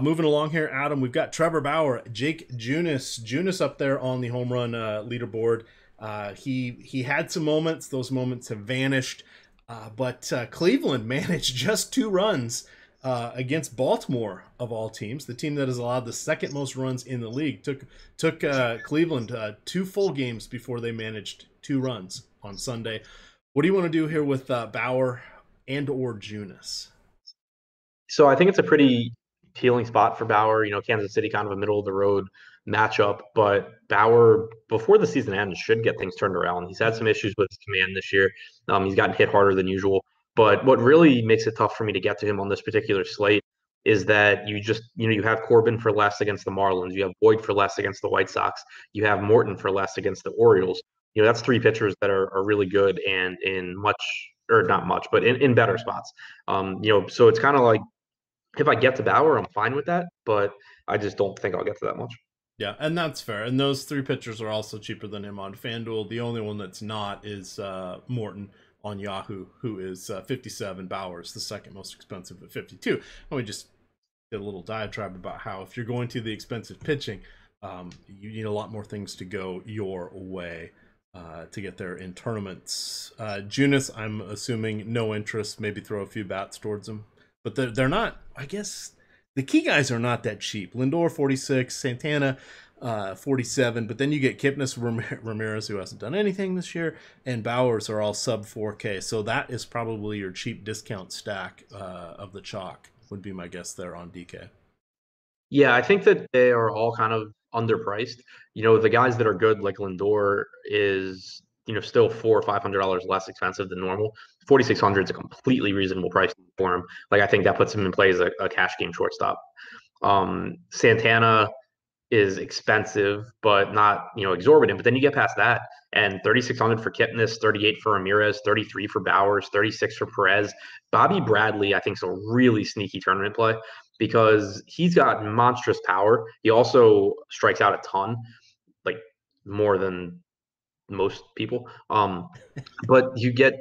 Speaker 1: Moving along here, Adam, we've got Trevor Bauer, Jake Junis up there on the home run leaderboard. He had some moments. Those moments have vanished. But Cleveland managed just 2 runs against Baltimore, of all teams. The team that has allowed the second most runs in the league took Cleveland 2 full games before they managed 2 runs on Sunday. What do you want to do here with Bauer and or Junis?
Speaker 2: So I think it's a pretty appealing spot for Bauer. Kansas City, kind of a middle of the road matchup, but Bauer, before the season ends, should get things turned around. He's had some issues with his command this year. He's gotten hit harder than usual. But what really makes it tough for me to get to him on this particular slate is that you have Corbin for less against the Marlins. You have Boyd for less against the White Sox. You have Morton for less against the Orioles. That's 3 pitchers that are really good and in much, or not much, but in better spots. So it's kind of like, if I get to Bauer, I'm fine with that, but I just don't think I'll get to that much.
Speaker 1: Yeah, and that's fair. And those 3 pitchers are also cheaper than him on FanDuel. The only one that's not is Morton on Yahoo, who is 57. Bauer's the second most expensive at 52. And we just did a little diatribe about how if you're going to the expensive pitching, you need a lot more things to go your way to get there in tournaments. Junis, I'm assuming no interest, maybe throw a few bats towards him. But they're not, I guess, the key guys are not that cheap. Lindor, 46, Santana, 47. But then you get Kipnis, Ramirez, who hasn't done anything this year, and Bowers are all sub 4K. So that is probably your cheap discount stack of the chalk, would be my guess there on DK.
Speaker 2: Yeah, I think that they are all kind of underpriced. The guys that are good, like Lindor, is still $400 or $500 less expensive than normal. 4,600 is a completely reasonable price for him. Like, I think that puts him in play as a cash game shortstop. Santana is expensive, but not exorbitant. But then you get past that, and 3,600 for Kipnis, 38 for Ramirez, 33 for Bowers, 36 for Perez. Bobby Bradley, I think, is a really sneaky tournament play. because he's got monstrous power. He also strikes out a ton, like more than most people. But you get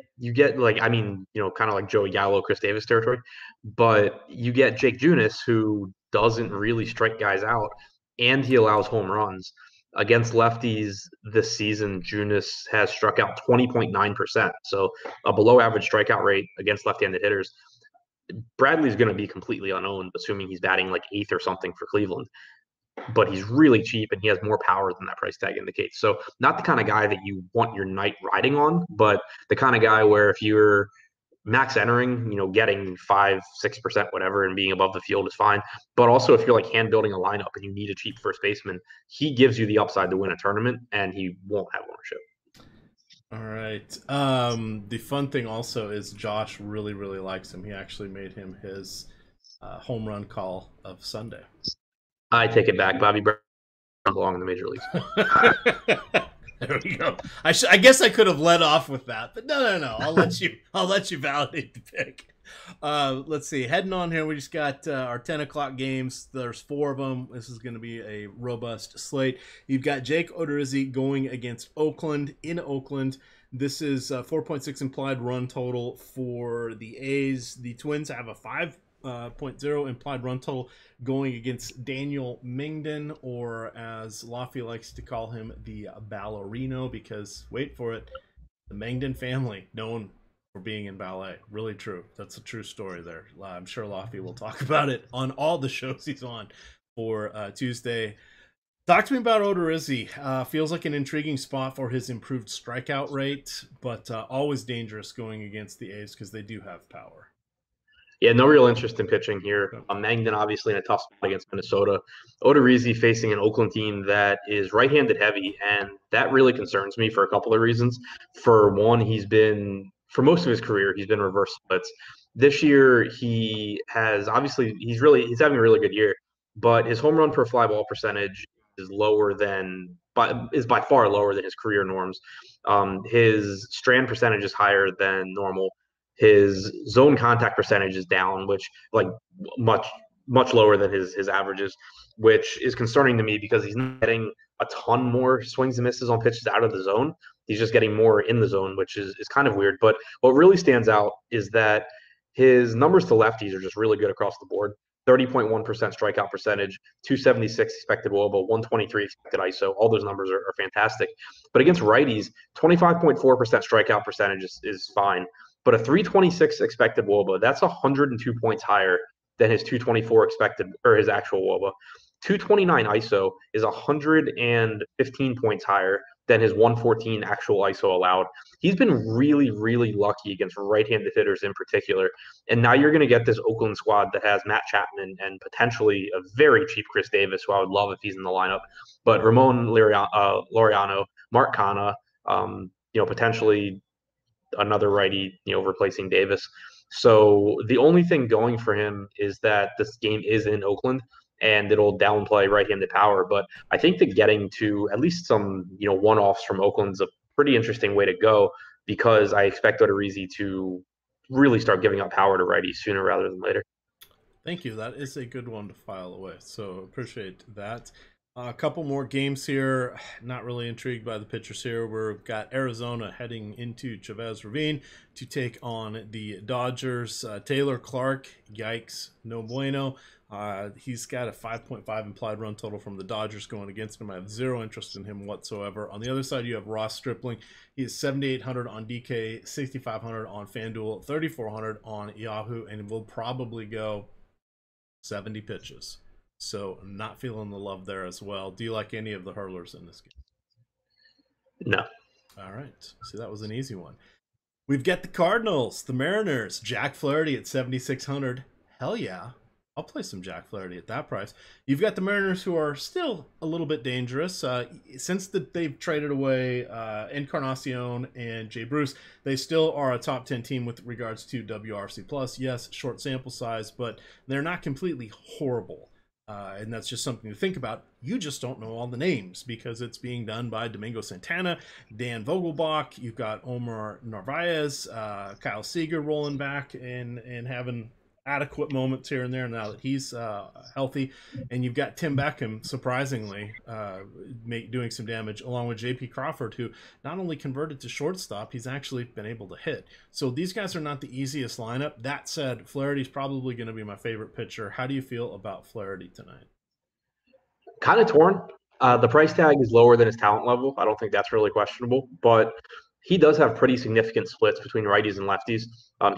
Speaker 2: like, I mean, kind of like Joey Gallo, Chris Davis territory. But you get Jake Junis, who doesn't really strike guys out, and he allows home runs. Against lefties this season, Junis has struck out 20.9%, so a below average strikeout rate against left-handed hitters. Bradley's going to be completely unowned, assuming he's batting like eighth or something for Cleveland, but he's really cheap and he has more power than that price tag indicates. So not the kind of guy that you want your night riding on, but the kind of guy where if you're max entering, getting 5-6%, whatever, and being above the field is fine. But also if you're like hand building a lineup and you need a cheap first baseman, he gives you the upside to win a tournament and he won't have ownership.
Speaker 1: All right. The fun thing also is Josh really, really likes him. He actually made him his home run call of Sunday.
Speaker 2: I take it back. Bobby Brown belong in the major leagues.
Speaker 1: There we go. I guess I could have led off with that, but no. I'll let you validate the pick. Let's see. Heading on here, we just got our 10 o'clock games. There's 4 of them. This is going to be a robust slate. You've got Jake Odorizzi going against Oakland in Oakland. This is 4.6 implied run total for the A's. The Twins have a 5.0 implied run total going against Daniel Mengden, or as Laffy likes to call him, the Ballerino, because, wait for it, the Mengden family, known for being in ballet. Really true. That's a true story there. I'm sure Laffy will talk about it on all the shows he's on for Tuesday. Talk to me about Odorizzi. Feels like an intriguing spot for his improved strikeout rate, but always dangerous going against the A's because they do have power.
Speaker 2: Yeah, no real interest in pitching here. Mangden obviously in a tough spot against Minnesota. Odorizzi facing an Oakland team that is right-handed heavy, and that really concerns me for a couple of reasons. For one, for most of his career, he's been reverse splits. This year, he's having a really good year, but his home run per fly ball percentage is by far lower than his career norms. His strand percentage is higher than normal. His zone contact percentage is down, which like much lower than his averages, which is concerning to me because he's not getting a ton more swings and misses on pitches out of the zone. He's just getting more in the zone, which is kind of weird. But what really stands out is that his numbers to lefties are just really good across the board. 30.1% strikeout percentage, 276 expected WOBA, 123 expected ISO. All those numbers are fantastic. But against righties, 25.4% strikeout percentage is fine. But a 326 expected WOBA, that's 102 points higher than his 224 expected, or his actual WOBA. 229 ISO is 115 points higher than his 114 actual ISO allowed. He's been really, really lucky against right-handed hitters in particular. And now you're going to get this Oakland squad that has Matt Chapman and potentially a very cheap Chris Davis, who I would love if he's in the lineup. But Ramon Laureano, Mark Canha, potentially another righty, replacing Davis. So the only thing going for him is that this game is in Oakland and it'll downplay right-handed power. But I think that getting to at least some, one-offs from Oakland's a pretty interesting way to go, because I expect Odorizzi to really start giving up power to righties sooner rather than later.
Speaker 1: Thank you. That is a good one to file away. So appreciate that. A couple more games here. Not really intrigued by the pitchers here. We've got Arizona heading into Chavez Ravine to take on the Dodgers. Taylor Clark, yikes, no bueno. He's got a 5.5 implied run total from the Dodgers going against him. I have zero interest in him whatsoever. On the other side, you have Ross Stripling. He is 7,800 on DK, 6,500 on FanDuel, 3,400 on Yahoo, and will probably go 70 pitches. So I'm not feeling the love there as well. Do you like any of the hurlers in this game?
Speaker 2: No.
Speaker 1: All right. So that was an easy one. We've got the Cardinals, the Mariners, Jack Flaherty at 7,600. Hell yeah. I'll play some Jack Flaherty at that price. You've got the Mariners, who are still a little bit dangerous. Since they've traded away Encarnacion and Jay Bruce, they still are a top 10 team with regards to WRC+. Yes, short sample size, but they're not completely horrible. And that's just something to think about. You just don't know all the names because it's being done by Domingo Santana, Dan Vogelbach. You've got Omar Narvaez, Kyle Seager rolling back and having adequate moments here and there now that he's healthy. And you've got Tim Beckham, surprisingly, doing some damage, along with J.P. Crawford, who not only converted to shortstop, he's actually been able to hit. So these guys are not the easiest lineup. That said, Flaherty's probably going to be my favorite pitcher. How do you feel about Flaherty tonight?
Speaker 2: Kind of torn. The price tag is lower than his talent level. I don't think that's really questionable, but he does have pretty significant splits between righties and lefties.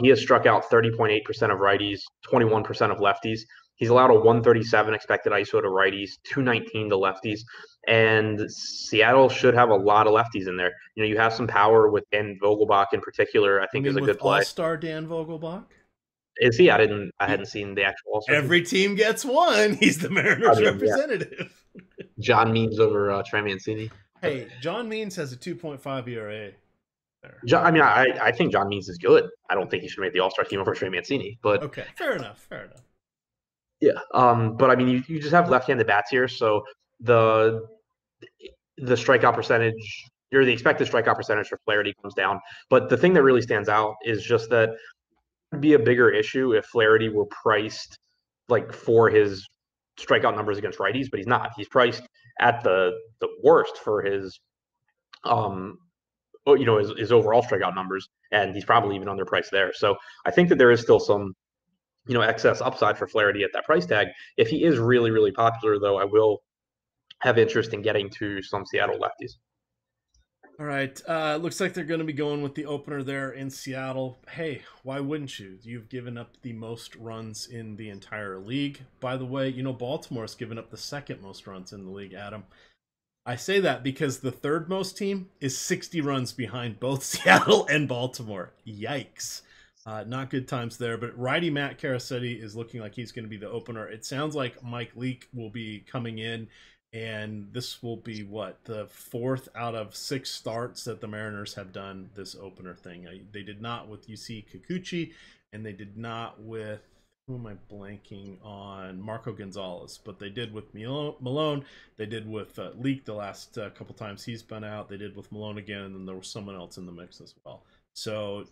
Speaker 2: He has struck out 30.8% of righties, 21% of lefties. He's allowed a 137 expected ISO to righties, 219 to lefties, and Seattle should have a lot of lefties in there. You know, you have some power with Dan Vogelbach in particular. I think is a
Speaker 1: with
Speaker 2: good play.
Speaker 1: All-Star Dan Vogelbach?
Speaker 2: Is he? I hadn't seen the actual All-Star.
Speaker 1: Every team gets one. He's the Mariners representative.
Speaker 2: Yeah. John Means over Trey Mancini.
Speaker 1: Hey, John Means has a 2.5 ERA.
Speaker 2: I think John Means is good. I don't think he should make the All-Star team over Trey Mancini. But
Speaker 1: okay, fair enough.
Speaker 2: Yeah, but I mean, you just have left-handed bats here, so the strikeout percentage or the expected strikeout percentage for Flaherty comes down. But the thing that really stands out is just that would be a bigger issue if Flaherty were priced like for his strikeout numbers against righties, but he's not. He's priced at the worst for his his overall strikeout numbers, and he's probably even underpriced there. So I think that there is still some excess upside for Flaherty at that price tag. If he is really, really popular, though, I will have interest in getting to some Seattle lefties.
Speaker 1: All right. Looks like they're going to be going with the opener there in Seattle. Hey, why wouldn't you? You've given up the most runs in the entire league. By the way, Baltimore's given up the second most runs in the league, Adam. I say that because the third most team is 60 runs behind both Seattle and Baltimore. Yikes. Not good times there, but righty Matt Caracetti is looking like he's going to be the opener. It sounds like Mike Leake will be coming in, and this will be the 4th out of 6 starts that the Mariners have done this opener thing. They did not with UC Kikuchi, and they did not with, who am I blanking on, Marco Gonzalez, but they did with Malone. They did with Leake the last couple times he's been out. They did with Malone again, and then there was someone else in the mix as well. So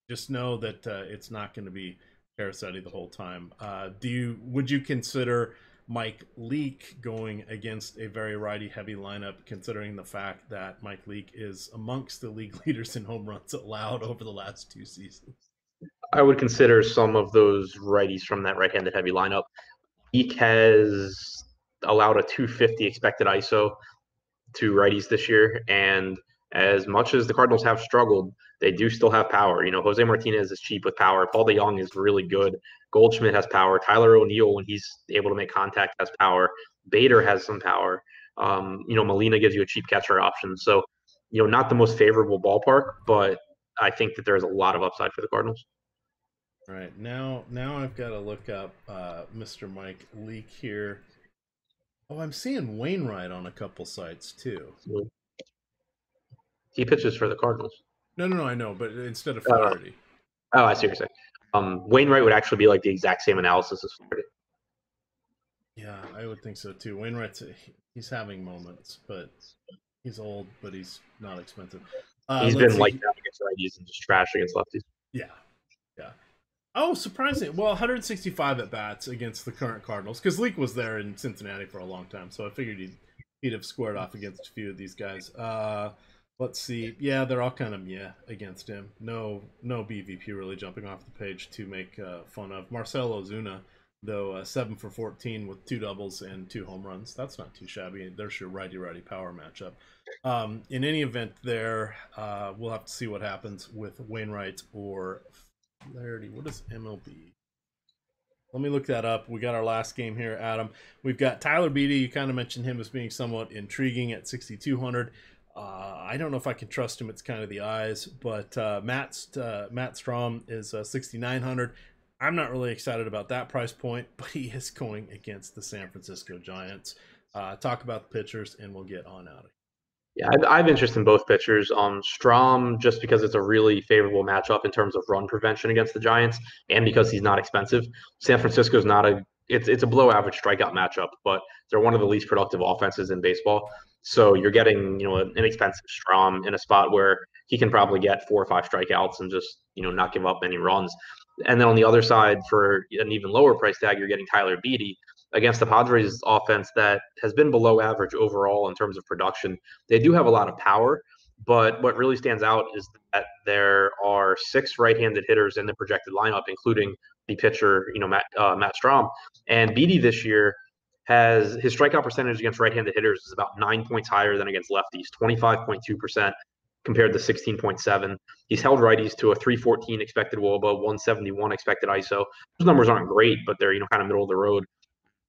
Speaker 1: just know that it's not going to be Caracetti the whole time. Would you consider Mike Leake going against a very righty-heavy lineup, considering the fact that Mike Leake is amongst the league leaders in home runs allowed over the last 2 seasons?
Speaker 2: I would consider some of those righties from that right-handed heavy lineup. Leake has allowed a 250 expected ISO to righties this year, and as much as the Cardinals have struggled, they do still have power. Jose Martinez is cheap with power. Paul DeJong is really good. Goldschmidt has power. Tyler O'Neill, when he's able to make contact, has power. Bader has some power. Molina gives you a cheap catcher option. So, not the most favorable ballpark, but I think that there's a lot of upside for the Cardinals.
Speaker 1: All right, now I've got to look up Mr. Mike Leake here. Oh, I'm seeing Wainwright on a couple sites too.
Speaker 2: He pitches for the Cardinals.
Speaker 1: No, I know, but instead of Flaherty.
Speaker 2: I see what you're saying. Wainwright would actually be like the exact same analysis as Flaherty.
Speaker 1: Yeah, I would think so too. Wainwright's he's having moments, but he's old, but he's not expensive.
Speaker 2: He's been lights out against righties and just trash against lefties.
Speaker 1: Yeah. Oh, surprising. Well, 165 at bats against the current Cardinals, because Leake was there in Cincinnati for a long time, so I figured he'd have squared off against a few of these guys. Let's see. Yeah, they're all kind of against him. No BVP really jumping off the page to make fun of. Marcell Ozuna, though, 7 for 14 with 2 doubles and 2 home runs. That's not too shabby. There's your righty power matchup. In any event, we'll have to see what happens with Wainwright or Flaherty. What is MLB? Let me look that up. We got our last game here, Adam. We've got Tyler Beatty. You kind of mentioned him as being somewhat intriguing at 6,200. I don't know if I can trust him. It's kind of the eyes, but Matt Strahm is 6,900. I'm not really excited about that price point, but he is going against the San Francisco Giants. Talk about the pitchers, and we'll get on out of here.
Speaker 2: Yeah, I have interest in both pitchers. Strahm, just because it's a really favorable matchup in terms of run prevention against the Giants, and because he's not expensive. San Francisco's it's a below average strikeout matchup, but they're one of the least productive offenses in baseball. So you're getting, an inexpensive Strahm in a spot where he can probably get 4 or 5 strikeouts and just, not give up any runs. And then on the other side, for an even lower price tag, you're getting Tyler Beede against the Padres offense that has been below average overall in terms of production. They do have a lot of power, but what really stands out is that there are 6 right-handed hitters in the projected lineup, including the pitcher, Matt Strahm. And Beede this year has his strikeout percentage against right-handed hitters is about 9 points higher than against lefties, 25.2% compared to 16.7. He's held righties to a 314 expected WOBA, 171 expected ISO. Those numbers aren't great, but they're kind of middle of the road.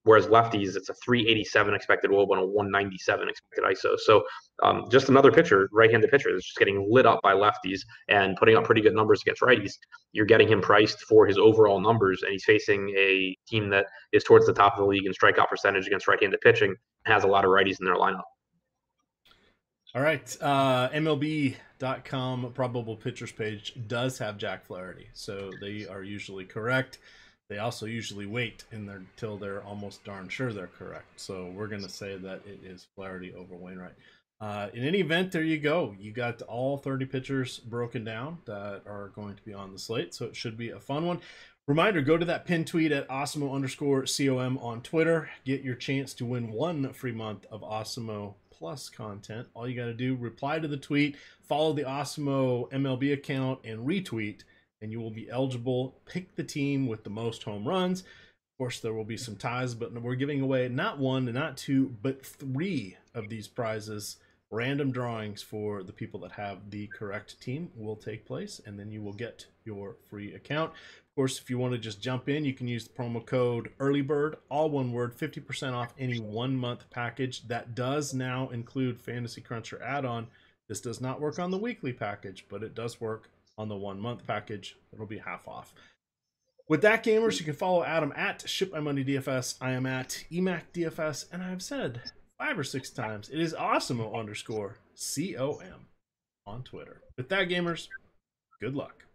Speaker 2: Whereas lefties, it's a 387 expected WOBA and a 197 expected ISO. So just another pitcher, right-handed pitcher, that's just getting lit up by lefties and putting up pretty good numbers against righties. You're getting him priced for his overall numbers, and he's facing a team that is towards the top of the league in strikeout percentage against right-handed pitching, has a lot of righties in their lineup.
Speaker 1: All right. MLB.com probable pitchers page does have Jack Flaherty, so they are usually correct. They also usually wait until they're almost darn sure they're correct. So we're going to say that it is Flaherty over Wainwright. In any event, there you go. You got all 30 pitchers broken down that are going to be on the slate, so it should be a fun one. Reminder, go to that pin tweet at Awesemo_COM on Twitter. Get your chance to win 1 free month of Awesemo Plus content. All you got to do, reply to the tweet, follow the Awesemo MLB account, and retweet, and you will be eligible. Pick the team with the most home runs. Of course, there will be some ties, but we're giving away not 1, not 2, but 3 of these prizes. Random drawings for the people that have the correct team will take place, and then you will get your free account. Of course, if you want to just jump in, you can use the promo code EARLYBIRD, all one word, 50% off any 1-month package. That does now include Fantasy Cruncher add-on. This does not work on the weekly package, but it does work on the 1-month package. It'll be half off. With that, gamers, you can follow Adam at ShipMyMoneyDFS. I am at EMACDFS, and I've said 5 or 6 times, it is Awesemo_COM on Twitter. With that, gamers, good luck.